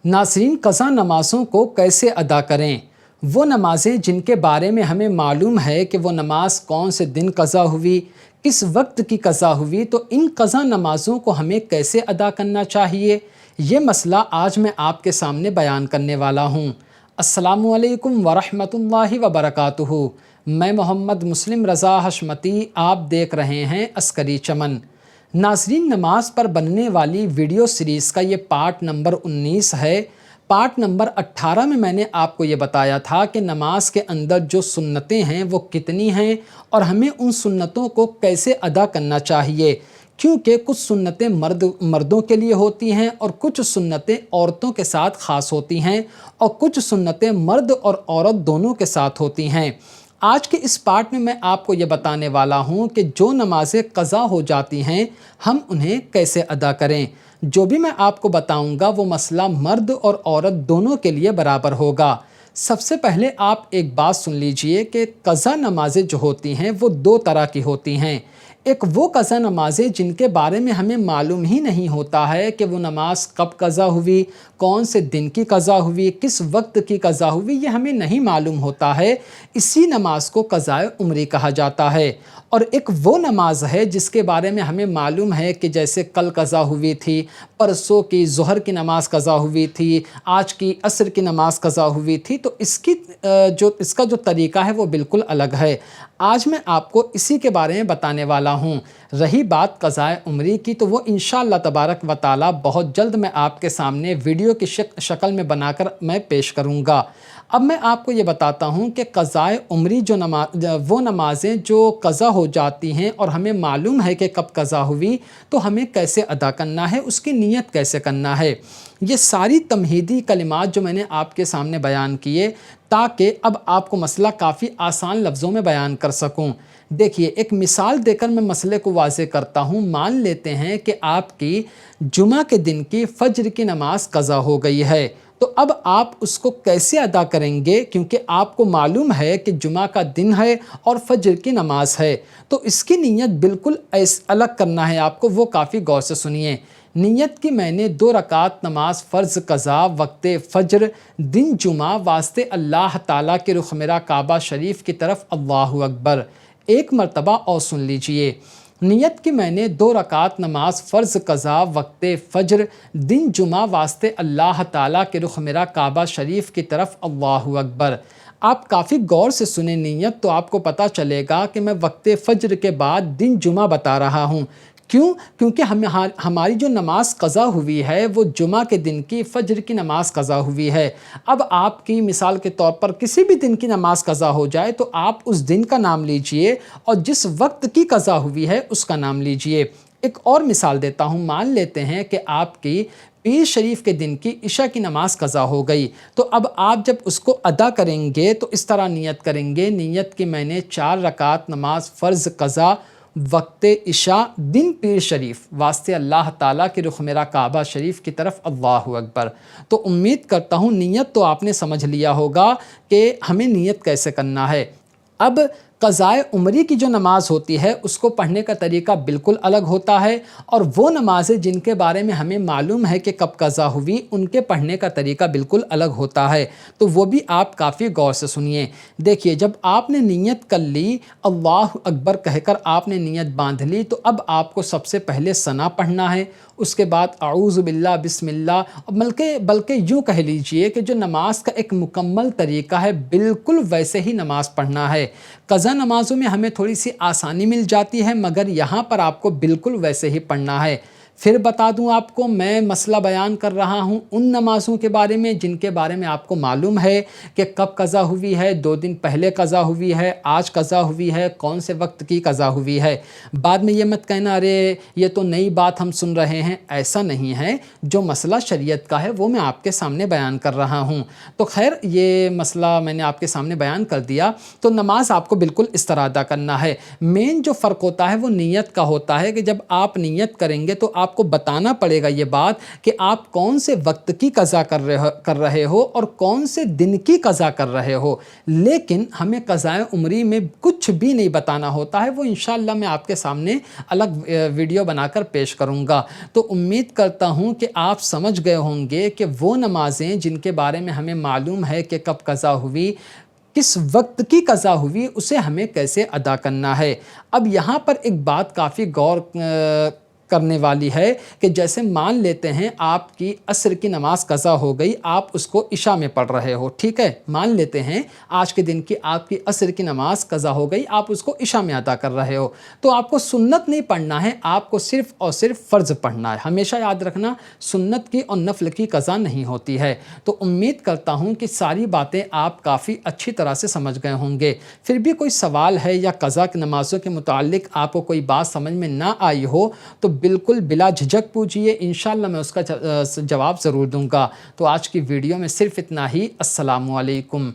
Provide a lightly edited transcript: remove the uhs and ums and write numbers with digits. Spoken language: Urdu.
ناظرین، قضا نمازوں کو کیسے ادا کریں؟ وہ نمازیں جن کے بارے میں ہمیں معلوم ہے کہ وہ نماز کون سے دن قضا ہوئی، کس وقت کی قضا ہوئی، تو ان قضا نمازوں کو ہمیں کیسے ادا کرنا چاہیے، یہ مسئلہ آج میں آپ کے سامنے بیان کرنے والا ہوں۔ السلام علیکم ورحمۃ اللہ وبرکاتہ۔ میں محمد مسلم رضا حشمتی، آپ دیکھ رہے ہیں عسکری چمن۔ ناظرین، نماز پر بننے والی ویڈیو سیریز کا یہ پارٹ نمبر 19 ہے۔ پارٹ نمبر 18 میں نے آپ کو یہ بتایا تھا کہ نماز کے اندر جو سنتیں ہیں وہ کتنی ہیں اور ہمیں ان سنتوں کو کیسے ادا کرنا چاہیے، کیونکہ کچھ سنتیں مردوں کے لیے ہوتی ہیں اور کچھ سنتیں عورتوں کے ساتھ خاص ہوتی ہیں اور کچھ سنتیں مرد اور عورت دونوں کے ساتھ ہوتی ہیں۔ آج کے اس پارٹ میں آپ کو یہ بتانے والا ہوں کہ جو نمازیں قضا ہو جاتی ہیں ہم انہیں کیسے ادا کریں۔ جو بھی میں آپ کو بتاؤں گا وہ مسئلہ مرد اور عورت دونوں کے لیے برابر ہوگا۔ سب سے پہلے آپ ایک بات سن لیجئے کہ قضا نمازیں جو ہوتی ہیں وہ دو طرح کی ہوتی ہیں۔ ایک وہ قضا نمازیں جن کے بارے میں ہمیں معلوم ہی نہیں ہوتا ہے کہ وہ نماز کب قضا ہوئی، کون سے دن کی قضا ہوئی، کس وقت کی قضا ہوئی، یہ ہمیں نہیں معلوم ہوتا ہے، اسی نماز کو قضائے عمری کہا جاتا ہے۔ اور ایک وہ نماز ہے جس کے بارے میں ہمیں معلوم ہے کہ جیسے کل قضا ہوئی تھی، پرسوں کی ظہر کی نماز قضا ہوئی تھی، آج کی عصر کی نماز قضا ہوئی تھی، تو اس کا جو طریقہ ہے وہ بالکل الگ ہے۔ آج میں آپ کو اسی کے بارے میں بتانے والا ہوں۔ رہی بات قضائے عمری کی، تو وہ انشاءاللہ تبارک و تعالی بہت جلد میں آپ کے سامنے ویڈیو کی شکل میں بنا کر میں پیش کروں گا۔ اب میں آپ کو یہ بتاتا ہوں کہ قضائے عمری وہ نمازیں جو قضا ہو جاتی ہیں اور ہمیں معلوم ہے کہ کب قضا ہوئی، تو ہمیں کیسے ادا کرنا ہے، اس کی نیت کیسے کرنا ہے۔ یہ ساری تمہیدی کلمات جو میں نے آپ کے سامنے بیان کیے تاکہ اب آپ کو مسئلہ کافی آسان لفظوں میں بیان کر سکوں۔ دیکھیے، ایک مثال دے کر میں مسئلے کو واضح کرتا ہوں۔ مان لیتے ہیں کہ آپ کی جمعہ کے دن کی فجر کی نماز قضا ہو گئی ہے، تو اب آپ اس کو کیسے ادا کریں گے، کیونکہ آپ کو معلوم ہے کہ جمعہ کا دن ہے اور فجر کی نماز ہے، تو اس کی نیت بالکل الگ کرنا ہے آپ کو، وہ کافی غور سے سنیے۔ نیت کی میں نے 2 رکعت نماز فرض قضا وقت فجر دن جمعہ واسطے اللہ تعالیٰ کے رخ میرا کعبہ شریف کی طرف، اللہ اکبر۔ ایک مرتبہ اور سن لیجئے۔ نیت کی میں نے 2 رکعت نماز فرض قضا وقت فجر دن جمعہ واسطے اللہ تعالیٰ کے رخ میرا کعبہ شریف کی طرف، اللہ اکبر۔ آپ کافی غور سے سنیں نیت، تو آپ کو پتہ چلے گا کہ میں وقت فجر کے بعد دن جمعہ بتا رہا ہوں۔ کیوں؟ کیونکہ ہماری جو نماز قضا ہوئی ہے وہ جمعہ کے دن کی فجر کی نماز قضا ہوئی ہے۔ اب آپ کی مثال کے طور پر کسی بھی دن کی نماز قضا ہو جائے تو آپ اس دن کا نام لیجئے اور جس وقت کی قضا ہوئی ہے اس کا نام لیجئے۔ ایک اور مثال دیتا ہوں۔ مان لیتے ہیں کہ آپ کی پیر شریف کے دن کی عشاء کی نماز قضا ہو گئی، تو اب آپ جب اس کو ادا کریں گے تو اس طرح نیت کریں گے۔ نیت کی میں نے 4 رکعت نماز فرض قضا وقت عشاء دن پیر شریف واسطے اللہ تعالیٰ کے رخ میرا کعبہ شریف کی طرف، اللہ اکبر۔ تو امید کرتا ہوں نیت تو آپ نے سمجھ لیا ہوگا کہ ہمیں نیت کیسے کرنا ہے۔ اب قضائے عمری کی جو نماز ہوتی ہے اس کو پڑھنے کا طریقہ بالکل الگ ہوتا ہے، اور وہ نمازیں جن کے بارے میں ہمیں معلوم ہے کہ کب قضا ہوئی ان کے پڑھنے کا طریقہ بالکل الگ ہوتا ہے، تو وہ بھی آپ کافی غور سے سنیے۔ دیکھیے، جب آپ نے نیت کر لی، اللہ اکبر کہہ کر آپ نے نیت باندھ لی، تو اب آپ کو سب سے پہلے ثنا پڑھنا ہے، اس کے بعد اعوذ باللہ، بسم اللہ، بلکہ یوں کہہ لیجئے کہ جو نماز کا ایک مکمل طریقہ ہے بالکل ویسے ہی نماز پڑھنا ہے۔ قضا نمازوں میں ہمیں تھوڑی سی آسانی مل جاتی ہے، مگر یہاں پر آپ کو بالکل ویسے ہی پڑھنا ہے۔ پھر بتا دوں آپ کو، میں مسئلہ بیان کر رہا ہوں ان نمازوں کے بارے میں جن کے بارے میں آپ کو معلوم ہے کہ کب قضا ہوئی ہے، 2 دن پہلے قضا ہوئی ہے، آج قضا ہوئی ہے، کون سے وقت کی قضا ہوئی ہے۔ بعد میں یہ مت کہنا ارے یہ تو نئی بات ہم سن رہے ہیں، ایسا نہیں ہے۔ جو مسئلہ شریعت کا ہے وہ میں آپ کے سامنے بیان کر رہا ہوں۔ تو خیر، یہ مسئلہ میں نے آپ کے سامنے بیان کر دیا۔ تو نماز آپ کو بالکل اس طرح ادا کرنا ہے۔ مین جو فرق ہوتا ہے وہ نیت کا ہوتا ہے کہ جب آپ نیت کریں گے تو آپ آپ کو بتانا پڑے گا یہ بات کہ آپ کون سے وقت کی قضا کر رہے ہو اور کون سے دن کی قضا کر رہے ہو، لیکن ہمیں قضائے عمری میں کچھ بھی نہیں بتانا ہوتا ہے۔ وہ انشاءاللہ میں آپ کے سامنے الگ ویڈیو بنا کر پیش کروں گا۔ تو امید کرتا ہوں کہ آپ سمجھ گئے ہوں گے کہ وہ نمازیں جن کے بارے میں ہمیں معلوم ہے کہ کب قضا ہوئی، کس وقت کی قضا ہوئی، اسے ہمیں کیسے ادا کرنا ہے۔ اب یہاں پر ایک بات کافی غور کرنے والی ہے کہ جیسے مان لیتے ہیں آپ کی عصر کی نماز قضا ہو گئی، آپ اس کو عشاء میں پڑھ رہے ہو، ٹھیک ہے، مان لیتے ہیں آج کے دن کی آپ کی عصر کی نماز قضا ہو گئی، آپ اس کو عشاء میں ادا کر رہے ہو، تو آپ کو سنت نہیں پڑھنا ہے، آپ کو صرف اور صرف فرض پڑھنا ہے۔ ہمیشہ یاد رکھنا، سنت کی اور نفل کی قضا نہیں ہوتی ہے۔ تو امید کرتا ہوں کہ ساری باتیں آپ کافی اچھی طرح سے سمجھ گئے ہوں گے۔ پھر بھی کوئی سوال ہے یا قضا کی نمازوں کے متعلق آپ کو کوئی بات سمجھ میں نہ آئی ہو تو بالکل بلا جھجک پوچھئے، انشاءاللہ میں اس کا جواب ضرور دوں گا۔ تو آج کی ویڈیو میں صرف اتنا ہی۔ السلام علیکم۔